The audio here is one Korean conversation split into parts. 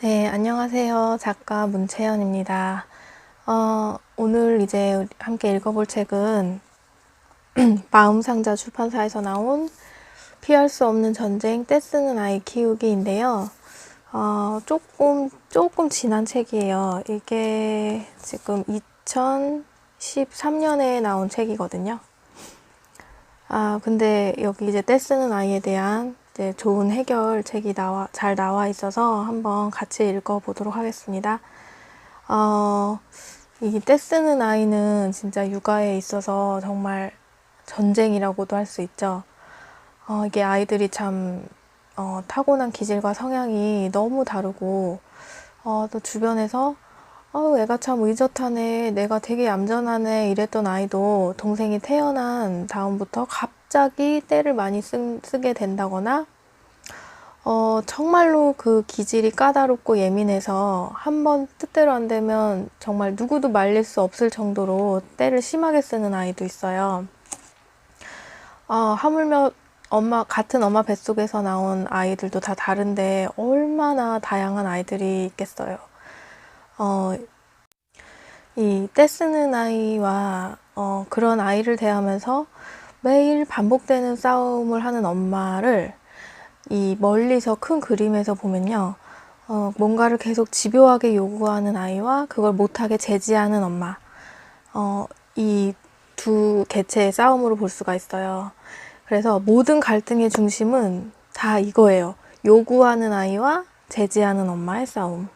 네, 안녕하세요. 작가 문채연입니다. 오늘 이제 함께 읽어볼 책은 마음상자 출판사에서 나온 피할 수 없는 전쟁, 떼쓰는 아이 키우기인데요. 조금 지난 책이에요. 이게 지금 2013년에 나온 책이거든요. 근데 여기 이제 떼쓰는 아이에 대한 이제 좋은 해결책이 잘 나와 있어서 한번 같이 읽어보도록 하겠습니다. 이 떼쓰는 아이는 진짜 육아에 있어서 정말 전쟁이라고도 할 수 있죠. 이게 아이들이 참 타고난 기질과 성향이 너무 다르고 또 주변에서 애가 참 의젓하네, 내가 되게 얌전하네 이랬던 아이도 동생이 태어난 다음부터 갑자기 떼를 많이 쓰게 된다거나 정말로 그 기질이 까다롭고 예민해서 한번 뜻대로 안 되면 정말 누구도 말릴 수 없을 정도로 떼를 심하게 쓰는 아이도 있어요. 하물며 같은 엄마 뱃속에서 나온 아이들도 다 다른데 얼마나 다양한 아이들이 있겠어요. 이 떼쓰는 아이와 그런 아이를 대하면서 매일 반복되는 싸움을 하는 엄마를 이 멀리서 큰 그림에서 보면요. 뭔가를 계속 집요하게 요구하는 아이와 그걸 못하게 제지하는 엄마. 이 두 개체의 싸움으로 볼 수가 있어요. 그래서 모든 갈등의 중심은 다 이거예요. 요구하는 아이와 제지하는 엄마의 싸움.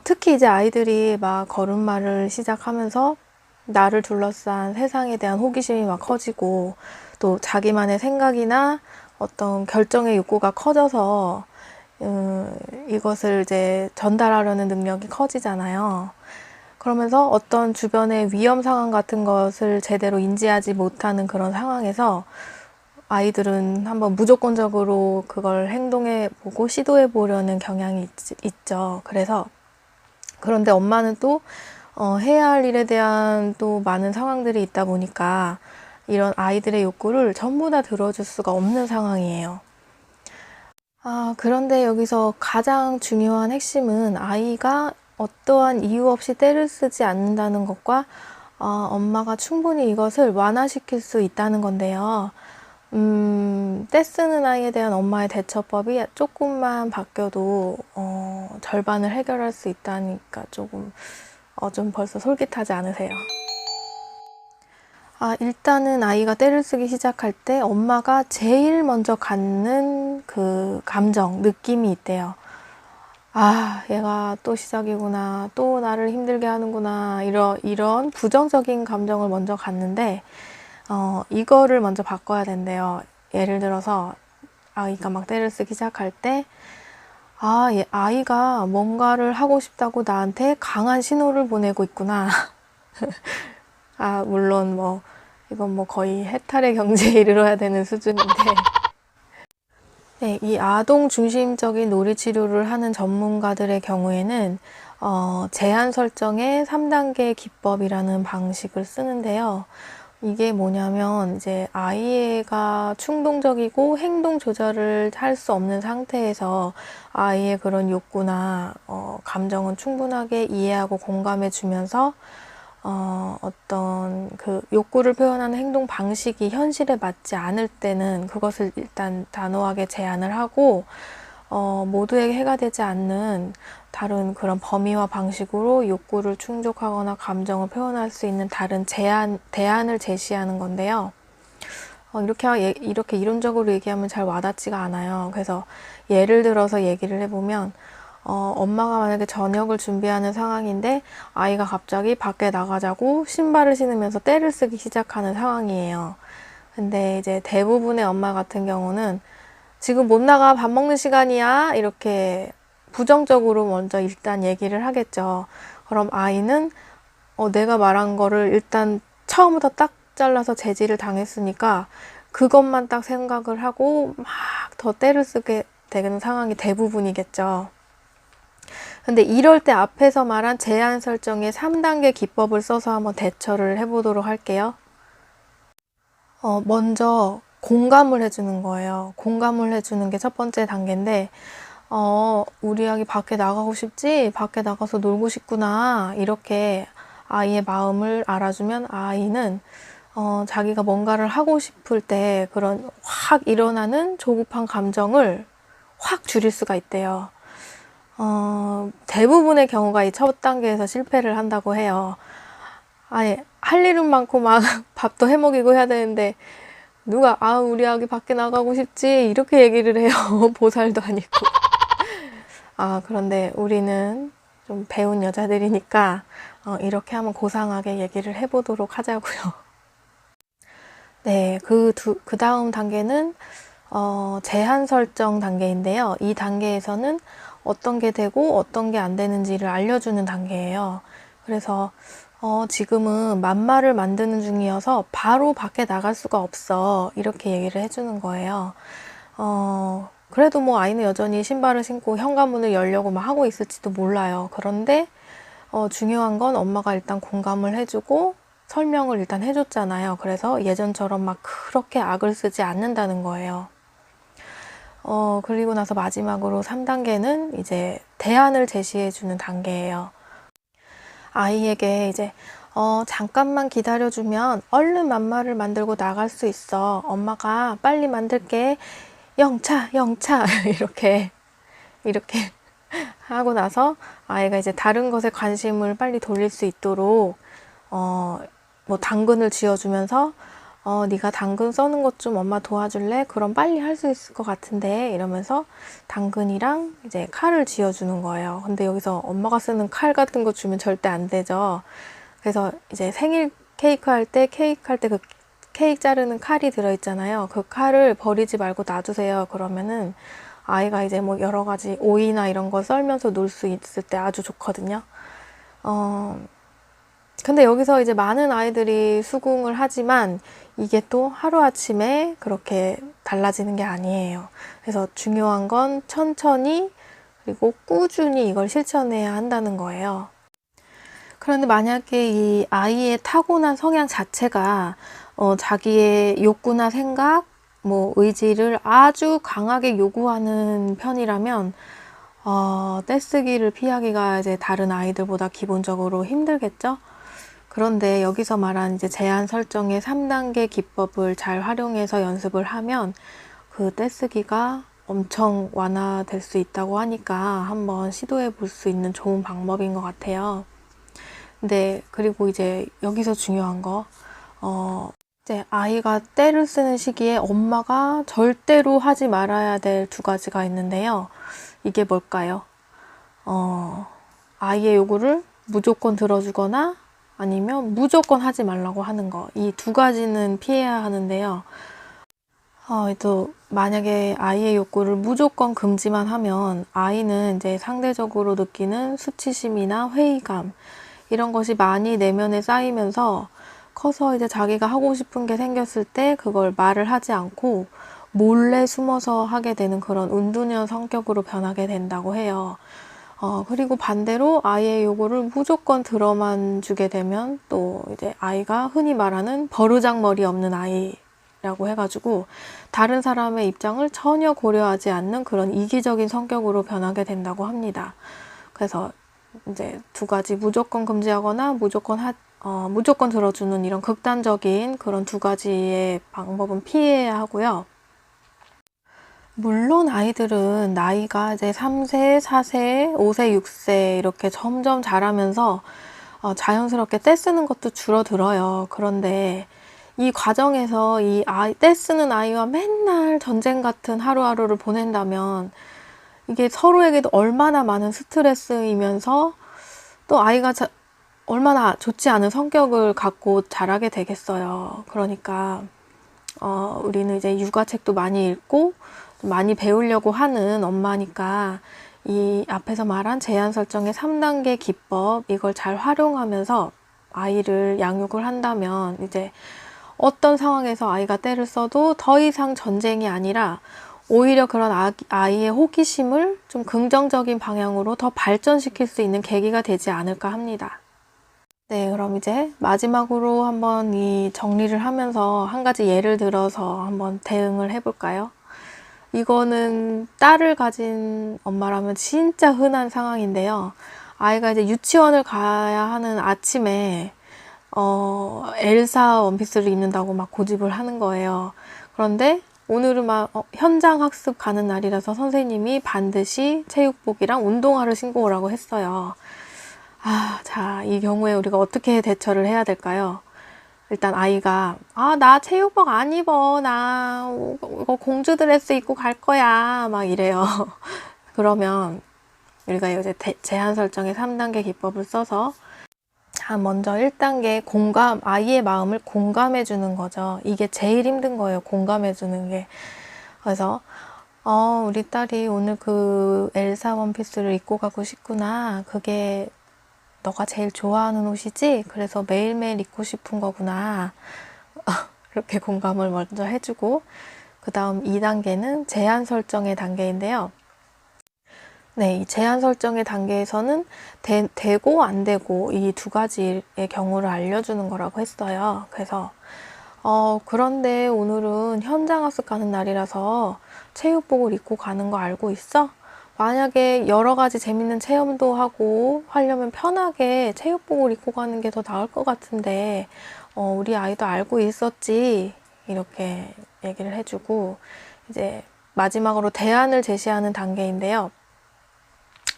특히 이제 아이들이 막 걸음마를 시작하면서 나를 둘러싼 세상에 대한 호기심이 막 커지고 또 자기만의 생각이나 어떤 결정의 욕구가 커져서 이것을 이제 전달하려는 능력이 커지잖아요. 그러면서 어떤 주변의 위험 상황 같은 것을 제대로 인지하지 못하는 그런 상황에서 아이들은 한번 무조건적으로 그걸 행동해 보고 시도해 보려는 경향이 있죠. 그런데 엄마는 또 해야 할 일에 대한 또 많은 상황들이 있다 보니까 이런 아이들의 욕구를 전부 다 들어줄 수가 없는 상황이에요. 그런데 여기서 가장 중요한 핵심은 아이가 어떠한 이유 없이 떼를 쓰지 않는다는 것과 엄마가 충분히 이것을 완화시킬 수 있다는 건데요. 떼쓰는 아이에 대한 엄마의 대처법이 조금만 바뀌어도 절반을 해결할 수 있다니까 좀 벌써 솔깃하지 않으세요? 일단은 아이가 떼를 쓰기 시작할 때 엄마가 제일 먼저 갖는 그 감정, 느낌이 있대요. 얘가 또 시작이구나. 또 나를 힘들게 하는구나. 이런 부정적인 감정을 먼저 갖는데, 이거를 먼저 바꿔야 된대요. 예를 들어서 아이가 막 떼를 쓰기 시작할 때, 아이가 뭔가를 하고 싶다고 나한테 강한 신호를 보내고 있구나. 물론 이건 거의 해탈의 경지에 이르러야 되는 수준인데, 네, 이 아동 중심적인 놀이 치료를 하는 전문가들의 경우에는 제한 설정의 3단계 기법이라는 방식을 쓰는데요. 이게 뭐냐면 이제 아이가 충동적이고 행동 조절을 할 수 없는 상태에서 아이의 그런 욕구나 감정은 충분하게 이해하고 공감해 주면서 어떤 그 욕구를 표현하는 행동 방식이 현실에 맞지 않을 때는 그것을 일단 단호하게 제한을 하고 모두에게 해가 되지 않는 다른 그런 범위와 방식으로 욕구를 충족하거나 감정을 표현할 수 있는 다른 대안을 제시하는 건데요. 이렇게 이론적으로 얘기하면 잘 와닿지가 않아요. 그래서 예를 들어서 얘기를 해보면 엄마가 만약에 저녁을 준비하는 상황인데 아이가 갑자기 밖에 나가자고 신발을 신으면서 떼를 쓰기 시작하는 상황이에요. 근데 이제 대부분의 엄마 같은 경우는 지금 못 나가, 밥 먹는 시간이야, 이렇게 부정적으로 먼저 일단 얘기를 하겠죠. 그럼 아이는 내가 말한 거를 일단 처음부터 딱 잘라서 제지를 당했으니까 그것만 딱 생각을 하고 막 더 떼를 쓰게 되는 상황이 대부분이겠죠. 근데 이럴 때 앞에서 말한 제한 설정의 3단계 기법을 써서 한번 대처를 해보도록 할게요. 먼저 공감을 해주는 거예요. 공감을 해주는 게 첫 번째 단계인데, 우리 아기 밖에 나가고 싶지? 밖에 나가서 놀고 싶구나. 이렇게 아이의 마음을 알아주면 아이는 자기가 뭔가를 하고 싶을 때 그런 확 일어나는 조급한 감정을 확 줄일 수가 있대요. 대부분의 경우가 이 첫 단계에서 실패를 한다고 해요. 아니, 할 일은 많고 막 밥도 해 먹이고 해야 되는데 누가 우리 아기 밖에 나가고 싶지? 이렇게 얘기를 해요. 보살도 아니고. 그런데 우리는 좀 배운 여자들이니까 이렇게 한번 고상하게 얘기를 해보도록 하자고요. 네, 그 다음 단계는 제한 설정 단계인데요. 이 단계에서는 어떤 게 되고 어떤 게 안 되는지를 알려주는 단계예요. 그래서 지금은 맘마를 만드는 중이어서 바로 밖에 나갈 수가 없어. 이렇게 얘기를 해주는 거예요. 그래도 뭐 아이는 여전히 신발을 신고 현관문을 열려고 막 하고 있을지도 몰라요. 그런데 중요한 건 엄마가 일단 공감을 해주고 설명을 일단 해줬잖아요. 그래서 예전처럼 막 그렇게 악을 쓰지 않는다는 거예요. 그리고 나서 마지막으로 3단계는 이제 대안을 제시해주는 단계예요. 아이에게 이제 잠깐만 기다려주면 얼른 맘마를 만들고 나갈 수 있어. 엄마가 빨리 만들게. 영차 이렇게 하고 나서 아이가 이제 다른 것에 관심을 빨리 돌릴 수 있도록 뭐 당근을 쥐어주면서 네가 당근 써는 것 좀 엄마 도와줄래? 그럼 빨리 할 수 있을 것 같은데 이러면서 당근이랑 이제 칼을 쥐어주는 거예요. 근데 여기서 엄마가 쓰는 칼 같은 거 주면 절대 안 되죠. 그래서 이제 생일 케이크 할 때 그 케이크 자르는 칼이 들어있잖아요. 그 칼을 버리지 말고 놔두세요. 그러면은 아이가 이제 뭐 여러 가지 오이나 이런 거 썰면서 놀 수 있을 때 아주 좋거든요. 근데 여기서 이제 많은 아이들이 수긍을 하지만 이게 또 하루아침에 그렇게 달라지는 게 아니에요. 그래서 중요한 건 천천히 그리고 꾸준히 이걸 실천해야 한다는 거예요. 그런데 만약에 이 아이의 타고난 성향 자체가 자기의 욕구나 생각, 뭐 의지를 아주 강하게 요구하는 편이라면 떼쓰기를 피하기가 이제 다른 아이들보다 기본적으로 힘들겠죠? 그런데 여기서 말한 이제 제한 설정의 3단계 기법을 잘 활용해서 연습을 하면 그 떼쓰기가 엄청 완화될 수 있다고 하니까 한번 시도해 볼 수 있는 좋은 방법인 것 같아요. 네, 그리고 이제 여기서 중요한 거, 이제 아이가 떼를 쓰는 시기에 엄마가 절대로 하지 말아야 될 두 가지가 있는데요. 이게 뭘까요? 아이의 요구를 무조건 들어주거나 아니면 무조건 하지 말라고 하는 거. 이 두 가지는 피해야 하는데요. 또 만약에 아이의 욕구를 무조건 금지만 하면 아이는 이제 상대적으로 느끼는 수치심이나 회의감 이런 것이 많이 내면에 쌓이면서 커서 이제 자기가 하고 싶은 게 생겼을 때 그걸 말을 하지 않고 몰래 숨어서 하게 되는 그런 은둔형 성격으로 변하게 된다고 해요. 그리고 반대로 아이의 요구를 무조건 들어만 주게 되면 또 이제 아이가 흔히 말하는 버르장머리 없는 아이라고 해가지고 다른 사람의 입장을 전혀 고려하지 않는 그런 이기적인 성격으로 변하게 된다고 합니다. 그래서 이제 두 가지 무조건 금지하거나 무조건 들어주는 이런 극단적인 그런 두 가지의 방법은 피해야 하고요. 물론 아이들은 나이가 이제 3세, 4세, 5세, 6세 이렇게 점점 자라면서 자연스럽게 떼쓰는 것도 줄어들어요. 그런데 이 과정에서 이 떼쓰는 아이와 맨날 전쟁 같은 하루하루를 보낸다면 이게 서로에게도 얼마나 많은 스트레스이면서 또 아이가 얼마나 좋지 않은 성격을 갖고 자라게 되겠어요. 그러니까 우리는 이제 육아책도 많이 읽고 많이 배우려고 하는 엄마니까 이 앞에서 말한 제한 설정의 3단계 기법 이걸 잘 활용하면서 아이를 양육을 한다면 이제 어떤 상황에서 아이가 떼를 써도 더 이상 전쟁이 아니라 오히려 그런 아이의 호기심을 좀 긍정적인 방향으로 더 발전시킬 수 있는 계기가 되지 않을까 합니다. 네, 그럼 이제 마지막으로 한번 이 정리를 하면서 한 가지 예를 들어서 한번 대응을 해볼까요? 이거는 딸을 가진 엄마라면 진짜 흔한 상황인데요. 아이가 이제 유치원을 가야 하는 아침에 엘사 원피스를 입는다고 막 고집을 하는 거예요. 그런데 오늘은 막 현장 학습 가는 날이라서 선생님이 반드시 체육복이랑 운동화를 신고 오라고 했어요. 자, 이 경우에 우리가 어떻게 대처를 해야 될까요? 일단 아이가 나 체육복 안 입어. 나 이거 공주 드레스 입고 갈 거야. 막 이래요. 그러면 우리가 이제 제한 설정의 3단계 기법을 써서 먼저 1단계 아이의 마음을 공감해 주는 거죠. 이게 제일 힘든 거예요. 공감해 주는 게. 그래서 우리 딸이 오늘 그 엘사 원피스를 입고 가고 싶구나. 그게 너가 제일 좋아하는 옷이지? 그래서 매일매일 입고 싶은 거구나. 이렇게 공감을 먼저 해주고, 그 다음 2단계는 제한 설정의 단계인데요. 네, 이 제한 설정의 단계에서는 되고 안 되고 이 두 가지의 경우를 알려주는 거라고 했어요. 그래서 그런데 오늘은 현장 학습 가는 날이라서 체육복을 입고 가는 거 알고 있어? 만약에 여러 가지 재밌는 체험도 하고 하려면 편하게 체육복을 입고 가는 게 더 나을 것 같은데 우리 아이도 알고 있었지? 이렇게 얘기를 해주고 이제 마지막으로 대안을 제시하는 단계인데요.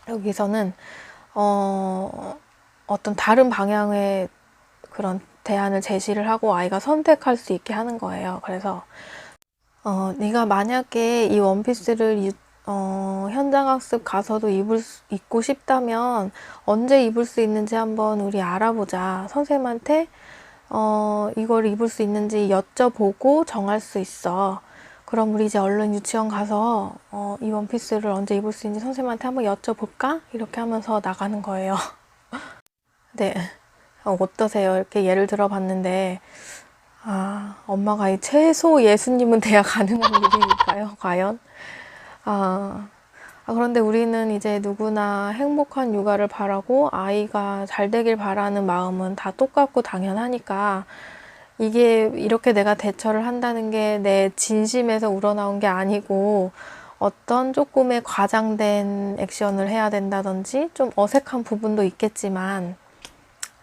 여기서는 어떤 다른 방향의 그런 대안을 제시를 하고 아이가 선택할 수 있게 하는 거예요. 그래서 네가 만약에 이 원피스를 현장 학습 가서도 입고 싶다면 언제 입을 수 있는지 한번 우리 알아보자. 선생님한테 이걸 입을 수 있는지 여쭤보고 정할 수 있어. 그럼 우리 이제 얼른 유치원 가서 이 원피스를 언제 입을 수 있는지 선생님한테 한번 여쭤볼까? 이렇게 하면서 나가는 거예요. 네. 어떠세요? 이렇게 예를 들어봤는데 엄마가 이 최소 예수님은 돼야 가능한 일일까요? 과연? 그런데 우리는 이제 누구나 행복한 육아를 바라고 아이가 잘 되길 바라는 마음은 다 똑같고 당연하니까 이게 이렇게 내가 대처를 한다는 게 내 진심에서 우러나온 게 아니고 어떤 조금의 과장된 액션을 해야 된다든지 좀 어색한 부분도 있겠지만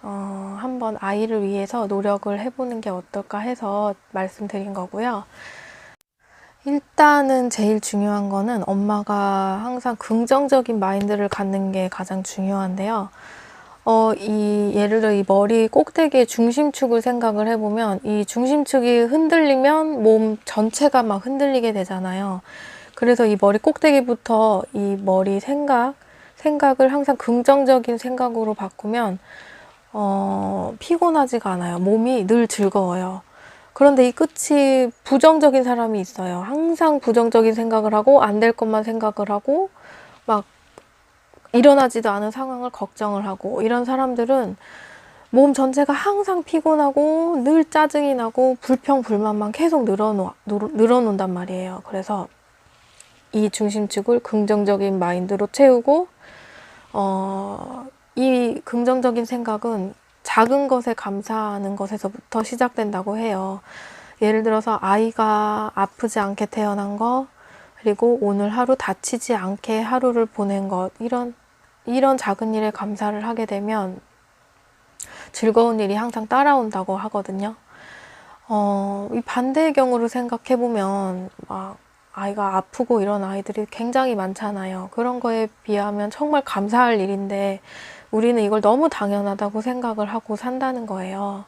한번 아이를 위해서 노력을 해보는 게 어떨까 해서 말씀드린 거고요. 일단은 제일 중요한 거는 엄마가 항상 긍정적인 마인드를 갖는 게 가장 중요한데요. 예를 들어 이 머리 꼭대기의 중심축을 생각을 해보면 이 중심축이 흔들리면 몸 전체가 막 흔들리게 되잖아요. 그래서 이 머리 꼭대기부터 이 머리 생각을 항상 긍정적인 생각으로 바꾸면 피곤하지가 않아요. 몸이 늘 즐거워요. 그런데 이 끝이 부정적인 사람이 있어요. 항상 부정적인 생각을 하고 안 될 것만 생각을 하고 막 일어나지도 않은 상황을 걱정을 하고 이런 사람들은 몸 전체가 항상 피곤하고 늘 짜증이 나고 불평불만만 계속 늘어놓는단 말이에요. 그래서 이 중심축을 긍정적인 마인드로 채우고 이 긍정적인 생각은 작은 것에 감사하는 것에서부터 시작된다고 해요. 예를 들어서 아이가 아프지 않게 태어난 거, 그리고 오늘 하루 다치지 않게 하루를 보낸 것, 이런 작은 일에 감사를 하게 되면 즐거운 일이 항상 따라온다고 하거든요. 이 반대의 경우를 생각해보면 막 아이가 아프고 이런 아이들이 굉장히 많잖아요. 그런 거에 비하면 정말 감사할 일인데 우리는 이걸 너무 당연하다고 생각을 하고 산다는 거예요.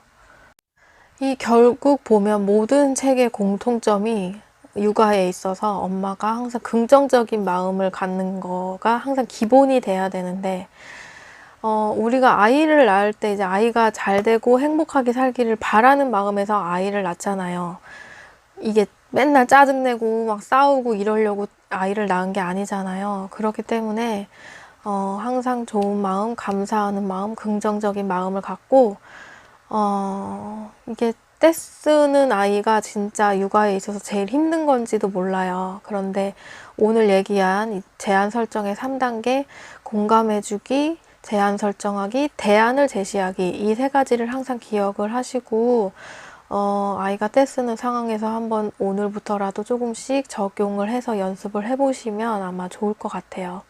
이 결국 보면 모든 책의 공통점이 육아에 있어서 엄마가 항상 긍정적인 마음을 갖는 거가 항상 기본이 돼야 되는데 우리가 아이를 낳을 때 이제 아이가 잘 되고 행복하게 살기를 바라는 마음에서 아이를 낳잖아요. 이게 맨날 짜증내고 막 싸우고 이러려고 아이를 낳은 게 아니잖아요. 그렇기 때문에 항상 좋은 마음, 감사하는 마음, 긍정적인 마음을 갖고 이게 떼쓰는 아이가 진짜 육아에 있어서 제일 힘든 건지도 몰라요. 그런데 오늘 얘기한 제한 설정의 3단계 공감해주기, 제한 설정하기, 대안을 제시하기 이 세 가지를 항상 기억을 하시고 아이가 떼쓰는 상황에서 한번 오늘부터라도 조금씩 적용을 해서 연습을 해보시면 아마 좋을 것 같아요.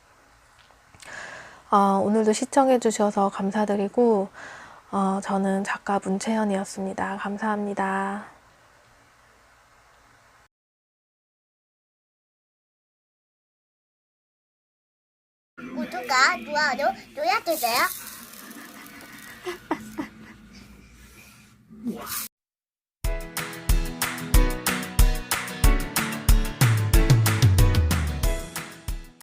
오늘도 시청해주셔서 감사드리고, 저는 작가 문채연이었습니다. 감사합니다. 구독과 좋아요 눌러주세요.